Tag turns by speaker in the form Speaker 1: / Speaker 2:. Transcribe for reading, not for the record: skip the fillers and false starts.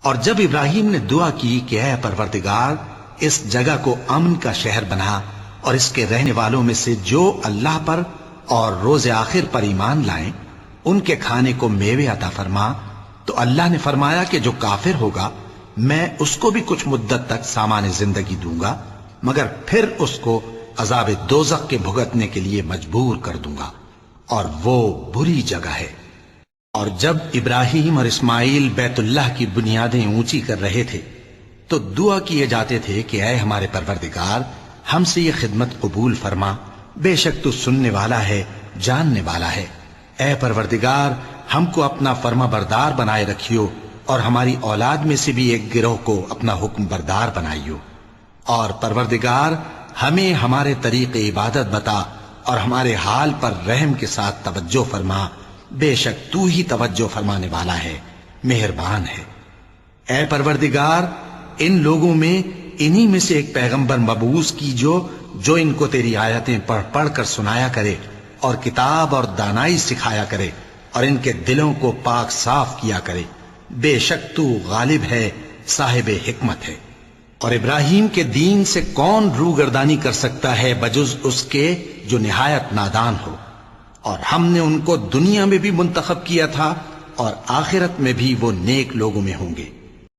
Speaker 1: اور جب ابراہیم نے دعا کی کہ اے پروردگار اس جگہ کو امن کا شہر بنا اور اس کے رہنے والوں میں سے جو اللہ پر اور روز آخر پر ایمان لائیں ان کے کھانے کو میوے عطا فرما، تو اللہ نے فرمایا کہ جو کافر ہوگا میں اس کو بھی کچھ مدت تک سامان زندگی دوں گا، مگر پھر اس کو عذاب دوزخ کے بھگتنے کے لیے مجبور کر دوں گا، اور وہ بری جگہ ہے۔ اور جب ابراہیم اور اسماعیل بیت اللہ کی بنیادیں اونچی کر رہے تھے تو دعا کیے جاتے تھے کہ اے ہمارے پروردگار ہم سے یہ خدمت قبول فرما، بے شک تو سننے والا ہے، جاننے والا ہے۔ اے پروردگار ہم کو اپنا فرما بردار بنائے رکھیو، اور ہماری اولاد میں سے بھی ایک گروہ کو اپنا حکم بردار بنائیو، اور پروردگار ہمیں ہمارے طریق عبادت بتا اور ہمارے حال پر رحم کے ساتھ توجہ فرما، بے شک تو ہی توجہ فرمانے والا ہے، مہربان ہے۔ اے پروردگار ان لوگوں میں انہی میں سے ایک پیغمبر مبعوث کیجو جو ان کو تیری آیتیں پڑھ پڑھ کر سنایا کرے اور کتاب اور دانائی سکھایا کرے اور ان کے دلوں کو پاک صاف کیا کرے، بے شک تو غالب ہے، صاحب حکمت ہے۔ اور ابراہیم کے دین سے کون روگردانی کر سکتا ہے بجز اس کے جو نہایت نادان ہو، اور ہم نے ان کو دنیا میں بھی منتخب کیا تھا اور آخرت میں بھی وہ نیک لوگوں میں ہوں گے۔